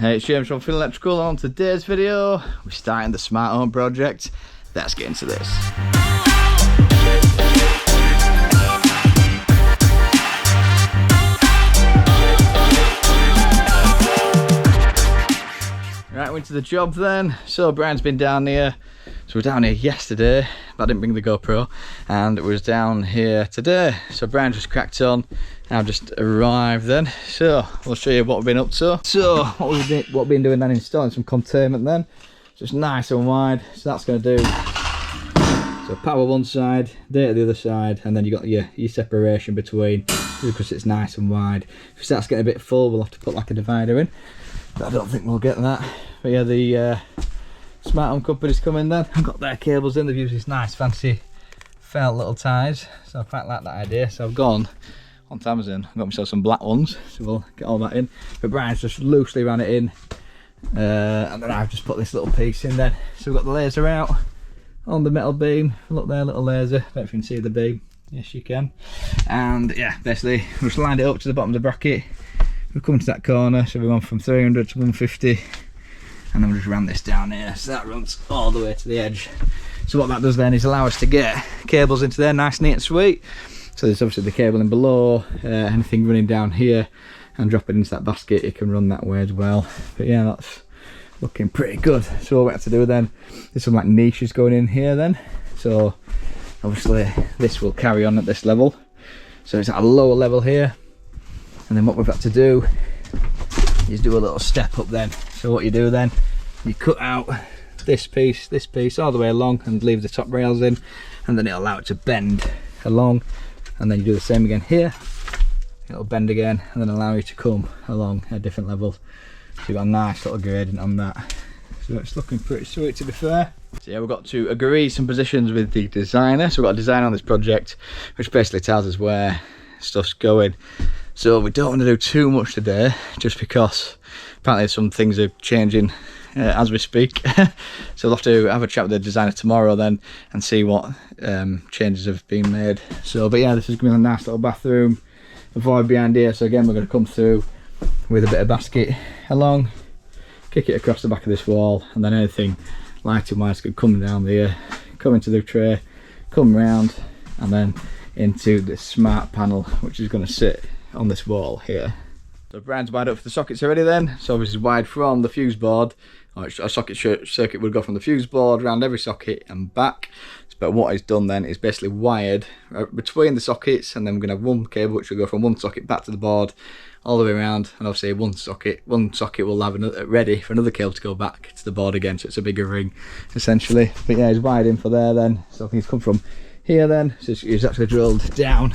Hey, it's James from Finney Electrical. On today's video, we're starting the smart home project. Let's get into this. Right, we're into the job then. So Brian's been down here. So we're down here yesterday, but I didn't bring the GoPro, and it was down here today. So Brian just cracked on. I've just arrived then. So we'll show you what we've been up to. So what we've been doing then, installing some containment then. So it's nice and wide. So that's going to do. So power one side, data the other side, and then you got your separation between, because it's nice and wide. If it starts getting a bit full, we'll have to put like a divider in. But I don't think we'll get that. But yeah, the smart home company's coming then. I've got their cables in. They've used this nice fancy felt little ties, so I quite like that idea. So I've gone onto Amazon, I've got myself some black ones, so we'll get all that in. But Brian's just loosely ran it in, and then I've just put this little piece in then. So we've got the laser out on the metal beam. Look there, little laser. I don't know if you can see the beam. Yes, you can. And yeah, basically we just lined it up to the bottom of the bracket. We've come to that corner, so we went from 300 to 150, and then we just ran this down here, so that runs all the way to the edge. So what that does then is allow us to get cables into there nice, neat and sweet. So there's obviously the cable in below, anything running down here and drop it into that basket, it can run that way as well. But yeah, that's looking pretty good. So what we have to do then, there's some like niches going in here then. So obviously this will carry on at this level. So it's at a lower level here. And then what we've got to do is do a little step up then. So what you do then, you cut out this piece all the way along and leave the top rails in, and then it'll allow it to bend along, and then you do the same again here. It'll bend again and then allow you to come along at different levels. So you've got a nice little gradient on that. So it's looking pretty sweet, to be fair. So yeah, we've got to agree some positions with the designer. So we've got a design on this project which basically tells us where stuff's going. So we don't want to do too much today, just because apparently some things are changing as we speak. So we'll have to have a chat with the designer tomorrow then and see what changes have been made. So but yeah, this is going to be a nice little bathroom, a void behind here. So again, we're going to come through with a bit of basket along, kick it across the back of this wall, and then anything lighting wise could come down there, come into the tray, come round, and then into the smart panel, which is going to sit on this wall here. So Brian's wired up for the sockets already then. So this is wired from the fuse board, or a socket circuit would go from the fuse board around every socket and back. But what he's done then is basically wired between the sockets, and then we're going to have one cable which will go from one socket back to the board all the way around, and obviously one socket will have another ready for another cable to go back to the board again, so it's a bigger ring essentially. But yeah, he's wired in for there then. So I think he's come from here then, so he's actually drilled down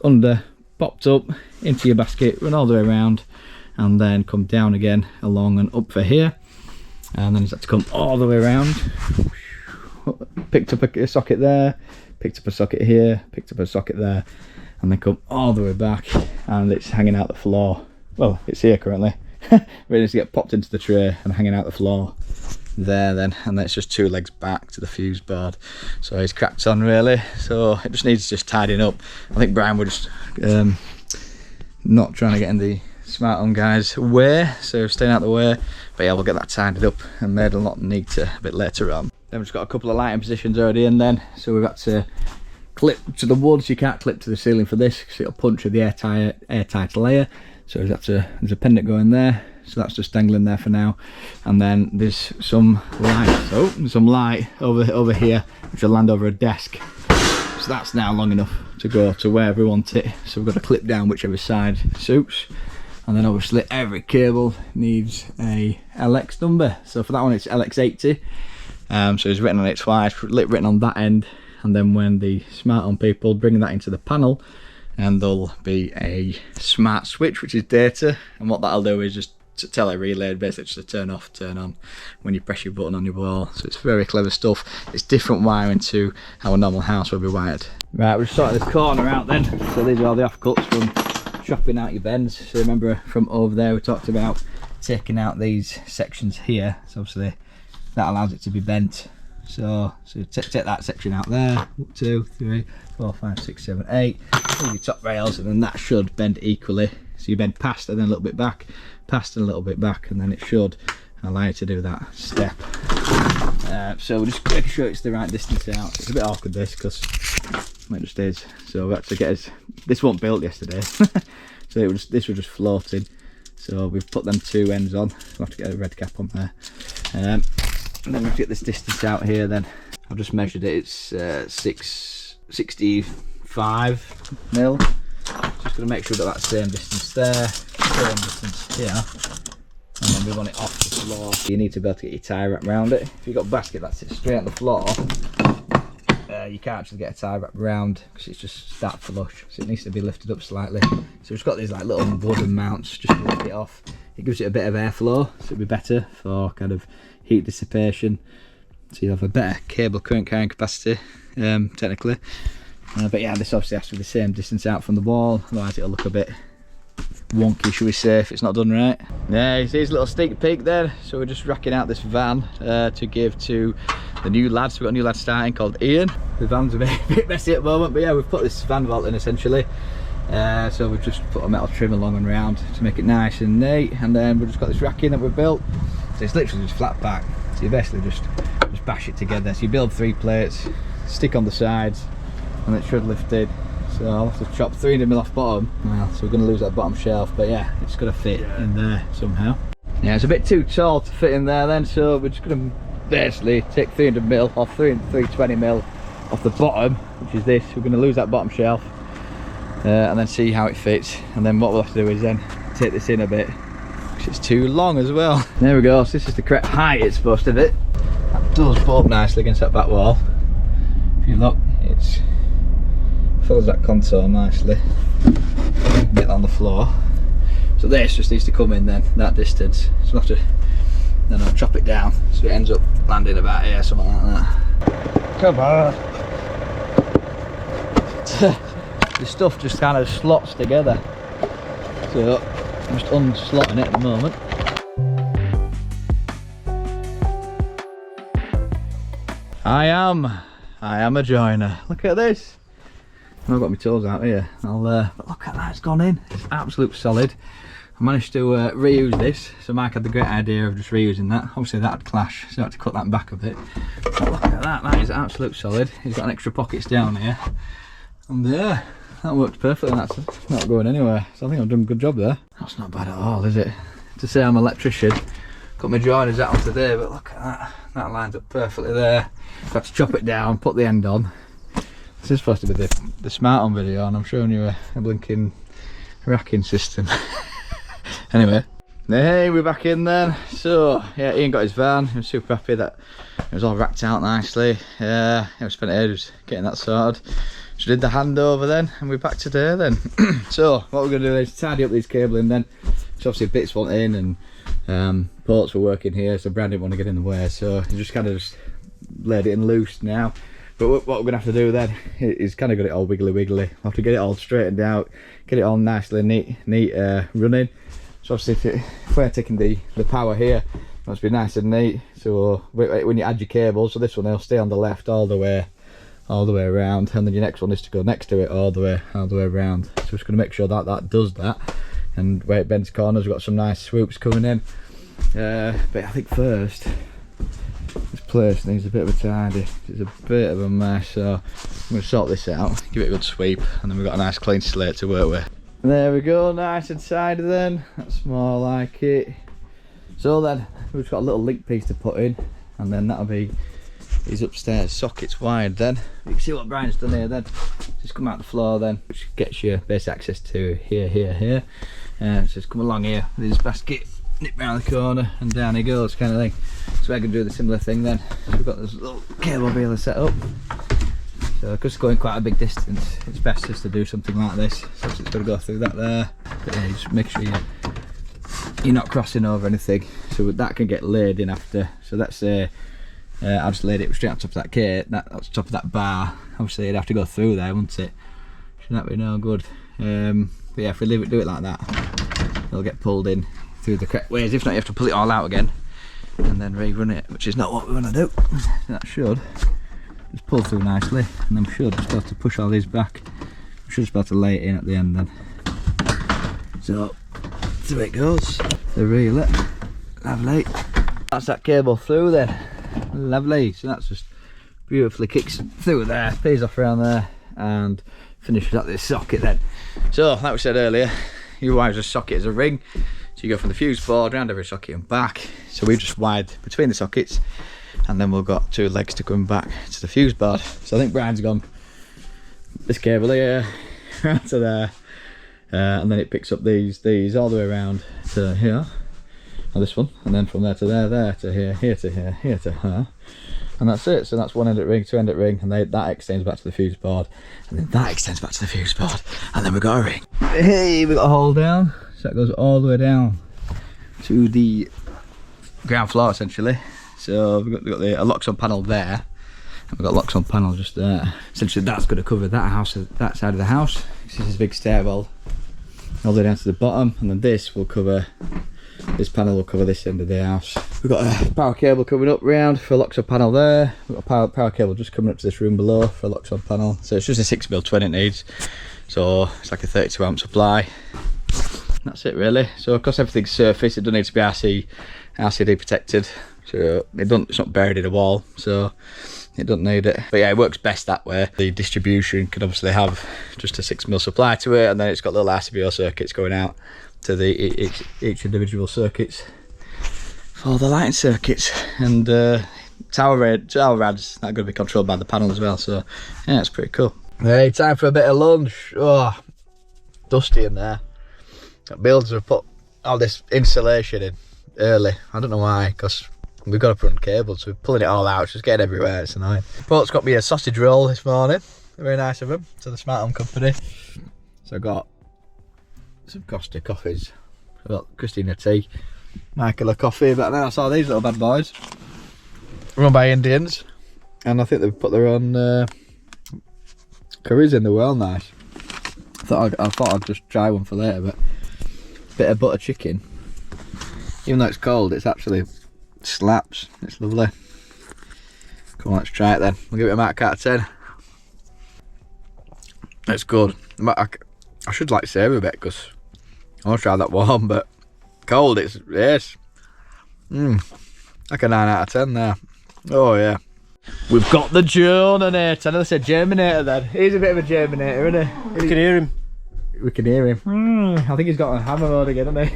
under, popped up into your basket, run all the way around, and then come down again along and up for here, and then he's had to come all the way around, picked up a socket there, picked up a socket here, picked up a socket there, and then come all the way back, and it's hanging out the floor. Well, it's here currently. Ready to get popped into the tray and hanging out the floor there then, and then it's just two legs back to the fuse board. So he's cracked on really, so it just needs just tidying up. I think Brian would just not trying to get in the smart home guys way, so staying out the way. But yeah, we'll get that tidied up and made a lot neater a bit later on. Then we've just got a couple of lighting positions already in then, so we've got to clip to the wood. So you can't clip to the ceiling for this because it'll punch with the airtight layer. So there's a pendant going there, so that's just dangling there for now. And then there's some light over here which will land over a desk, so that's now long enough to go to wherever we want it. So we've got to clip down whichever side suits, and then obviously every cable needs a LX number. So for that one it's LX80, so it's written on it twice, written on that end, and then when the smart home people bring that into the panel, and there'll be a smart switch which is data, and what that'll do is just to tell a relay basically just to turn off, turn on when you press your button on your wall. So it's very clever stuff. It's different wiring to how a normal house will be wired. Right, we've sorted this corner out then. So these are all the offcuts from chopping out your bends. So remember from over there we talked about taking out these sections here, so obviously that allows it to be bent. So take that section out there, 1, 2, 3, 4, 5, 6, 7, 8, all your top rails, and then that should bend equally So you bend past and then a little bit back, past and a little bit back, and then it should allow you to do that step. So we're just making sure it's the right distance out. It's a bit awkward this, because it just is. So we had to get us, this wasn't built yesterday, so this was just floating. So we've put them two ends on. We'll have to get a red cap on there. And then we have to get this distance out here then. I've just measured it, it's 65 mil. Just going to make sure we've got that same distance there, same distance here. And then we want it off the floor. You need to be able to get your tie wrapped around it. If you've got a basket that sits straight on the floor, you can't actually get a tie wrapped around because it's just that flush. So it needs to be lifted up slightly. So it's got these like little wooden mounts just to lift it off. It gives it a bit of airflow, so it'll be better for kind of heat dissipation. So you have a better cable current carrying capacity, technically. But yeah, this obviously has to be the same distance out from the wall, otherwise it'll look a bit wonky, should we say, if it's not done right. Yeah, you see his little sneak peek there. So we're just racking out this van to give to the new lads. We've got a new lad starting called Ian. The van's a bit messy at the moment, but yeah, we've put this van vault in essentially. So we've just put a metal trim along and round to make it nice and neat, and then we've just got this racking that we've built. So it's literally just flat back. So you basically just bash it together. So you build 3 plates, stick on the sides, and it should lift in. So I'll have to chop 300mm off bottom. Well, so we're going to lose that bottom shelf, but yeah, it's going to fit in there somehow. Yeah, it's a bit too tall to fit in there then, so we're just going to basically take 300mm off 320mm off the bottom, which is this. We're going to lose that bottom shelf and then see how it fits. And then what we'll have to do is then take this in a bit, because it's too long as well. There we go, so this is the correct height it's supposed to be. That does bolt nicely against that back wall. If you look, it's follows that contour nicely. Get on the floor. So this just needs to come in then, that distance. So we'll have to then I'll chop it down so it ends up landing about here, something like that. Come on. The stuff just kind of slots together. So I'm just unslotting it at the moment. I am a joiner. Look at this. I've got my tools out here. But look at that, it's gone in. It's absolute solid. I managed to reuse this. So Mike had the great idea of just reusing that. Obviously that'd clash, so I had to cut that back a bit. But look at that, that is absolute solid. He's got an extra pockets down here. And yeah, that worked perfectly. That's not going anywhere. So I think I've done a good job there. That's not bad at all, is it? To say I'm an electrician. Got my joiners out on today, but look at that. That lines up perfectly there. I've got to chop it down, put the end on. This is supposed to be the smart on video, and I'm showing you a blinking racking system. Anyway, hey, we're back in then. So yeah, Ian got his van. He was super happy that it was all racked out nicely. Yeah, we spent ages getting that sorted. So did the handover then, and we're back today then. So what we're going to do is tidy up these cabling then. So obviously bits went in, and ports were working here, so Brad didn't want to get in the way, so he just kind of just laid it in loose now. But what we're going to have to do then is kind of get it all wiggly. We'll have to get it all straightened out, get it all nicely neat running. So obviously if we're taking the power here, it must be nice and neat. So when you add your cables, so this one will stay on the left all the way around, and then your next one is to go next to it all the way around. So just going to make sure that that does that, and where it bends corners, we've got some nice swoops coming in. But I think first, this place needs a bit of a tidy. It's a bit of a mess, so I'm going to sort this out, give it a good sweep, and then we've got a nice clean slate to work with. There we go, nice and tidy then. That's more like it. So then we've got a little link piece to put in, and then that'll be his upstairs sockets wired then. You can see what Brian's done here then. Just come out the floor then, which gets you basic access to here. So just come along here with his basket, nip round the corner, and down he goes, kind of thing. So we're going to do the similar thing then. So we've got this little cable baler set up. So because it's going quite a big distance, it's best just to do something like this. So it's got to go through that there. But yeah, just make sure you're not crossing over anything. So that can get laid in after. So let's say I just laid it straight on top of that gate, that's top of that bar. Obviously it'd have to go through there, wouldn't it? Should that be no good? But yeah, if we do it like that, it'll get pulled in through the correct ways. If not, you have to pull it all out again and then rerun it, which is not what we want to do. That should just pull through nicely, and then we should just have to push all these back. We should just be able to lay it in at the end then. So it goes. The reel it. Lovely. That's that cable through then. Lovely. So that's just beautifully kicks through there, pays off around there, and finishes at this socket then. So like we said earlier, you wire a socket as a ring. So you go from the fuse board round every socket and back. So we've just wired between the sockets, and then we've got 2 legs to come back to the fuse board. So I think Brian's gone this cable here round to there, and then it picks up these all the way around to here, and this one, and then from there to there to here, here to here, here to here, and that's it. So that's 1 end at ring, 2 end at ring, and that extends back to the fuse board, and then that extends back to the fuse board, and then we've got a ring. Hey, we've got a hole down, so that goes all the way down to the ground floor essentially. So we've got a locks on panel there, and we've got locks on panel just there. Essentially that's going to cover that house, that side of the house. This is a big stairwell all the way down to the bottom, and then this panel will cover this end of the house. We've got a power cable coming up round for a locks on panel there. We've got a power cable just coming up to this room below for a locks on panel. So it's just a 6mm20 it needs, so it's like a 32 amp supply. That's it really. So of course everything's surface, it doesn't need to be RCD protected, so it's not buried in a wall, so it doesn't need it. But yeah, it works best that way. The distribution can obviously have just a 6mm supply to it, and then it's got little RCBO circuits going out to each individual circuits for the lighting circuits, and tower rads that are going to be controlled by the panel as well. So yeah, it's pretty cool. Hey, time for a bit of lunch. Oh, dusty in there. Builders have put all this insulation in early. I don't know why, because we've got to run cables, so we're pulling it all out. It's just getting everywhere. It's annoying. Port's got me a sausage roll this morning. Very nice of them, to the Smart Home Company. So I got some Costa coffees. I got Christina tea, Michael a coffee, but then I saw these little bad boys run by Indians, and I think they've put their own curries in. They're well nice. I thought I'd just try one for later, but bit of butter chicken, even though it's cold, it's actually slaps. It's lovely. Come on, let's try it then. We'll give it a mark out of 10. It's good. I should like savour a bit, because I want to try that warm, but cold, yes. Like a 9 out of 10 there. Oh yeah. We've got the Germinator. I know they said Germinator then. He's a bit of a Germinator, isn't he? We can hear him. We can hear him. I think he's got a hammer mode again, hasn't he?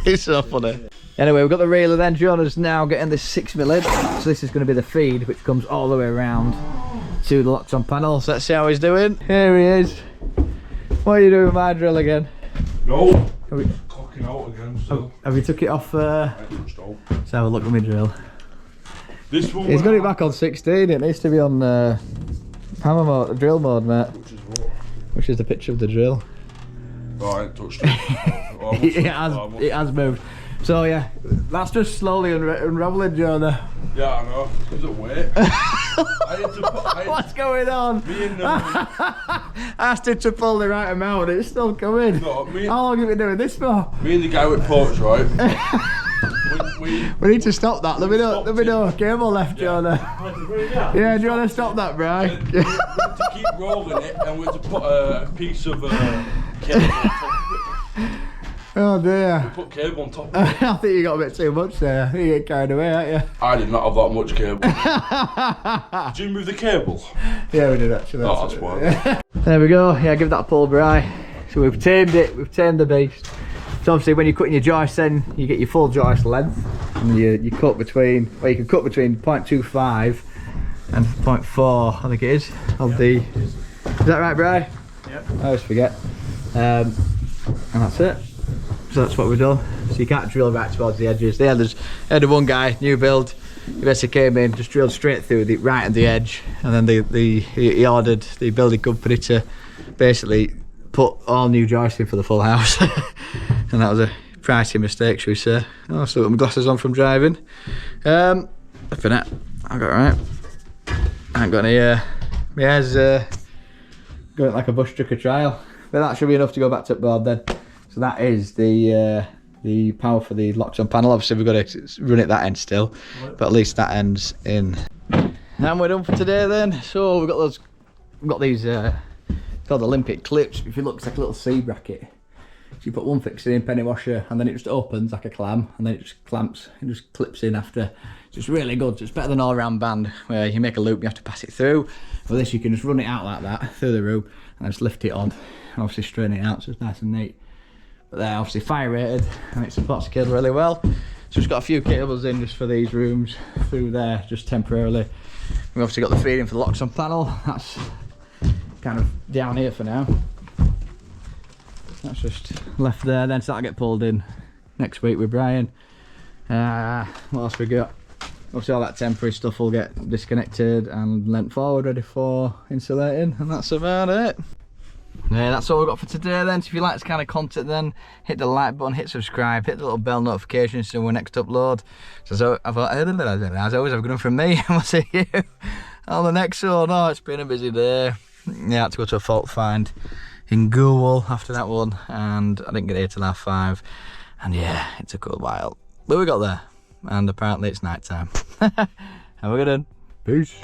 He's so funny. Anyway, we've got the reeler then. Jonah's now getting this 6mm in. So this is going to be the feed, which comes all the way around to the locks on panel. So let's see how he's doing. Here he is. What are you doing with my drill again? No. Cocking out again still. Have you took it off? I touched out. Let's have a look at my drill. This one. He's got it back on 16. It needs to be on hammer mode, drill mode, mate. Which is what? Which is the picture of the drill. Oh, I ain't touched it. It has moved. So yeah, that's just slowly unravelling, Jonah. Yeah, I know. Is it weight? What's going on? Me and I asked him to pull the right amount, it's still coming. No, how long have you been doing this for? Me and the guy with porch, right? we need to stop that. Let me know. Cable left, Jonah. Yeah, do you want to stop that, Brian? We need to keep rolling it, and we have to put a piece of cable on top of it. Oh dear. We put cable on top of it. I think you got a bit too much there. You get carried away, aren't you? I did not have that much cable. Did you move the cable? Yeah, we did actually. Oh, that's why. There we go. Yeah, give that a pull, Bri. So we've tamed it. We've tamed the beast. So obviously when you're cutting your joist, then you get your full joist length, and you cut between, well, you can cut between 0.25 and 0.4, I think it is, of the. Is that right, Bri? Yep. I always forget. And that's it. So that's what we've done. So you can't drill right towards the edges. I had one guy, new build, he basically came in, just drilled straight through the right at the edge, and then he ordered the building company to basically put all new joists in for the full house. And that was a pricey mistake, should we say. Oh, still got my glasses on from driving. Up in it, I got it right. I ain't got any, my hair's going like a bush trucker trial. But that should be enough to go back to the board then. So that is the power for the locks on panel. Obviously we've got to run it that end still, but at least that end's in. And we're done for today then. So we've got these called Olympic clips. If you look, it's like a little C bracket. So you put one fixing in, penny washer, and then it just opens like a clam, and then it just clamps, it just clips in after. So it's really good. So it's better than all-round band where you make a loop, you have to pass it through. With this, you can just run it out like that through the room, and just lift it on, and obviously straighten it out, so it's nice and neat. But they're obviously fire rated, and it supports the cable really well. So it's got a few cables in just for these rooms through there, just temporarily. We've obviously got the feeding for the locks on panel. That's kind of down here for now. That's just left there, then so that'll get pulled in next week with Brian. What else we got? Obviously all that temporary stuff will get disconnected and lent forward ready for insulating, and that's about it. Yeah, that's all we've got for today then. So if you like this kind of content then, hit the like button, hit subscribe, hit the little bell notification so when next upload. So as always, have a good one from me, and we'll see you on the next one. Oh, it's been a busy day. Yeah, I had to go to a fault find in Goole after that one, and I didn't get here till 5:30, and yeah, it took a while, but we got there, and apparently it's night time. Have a good one. Peace.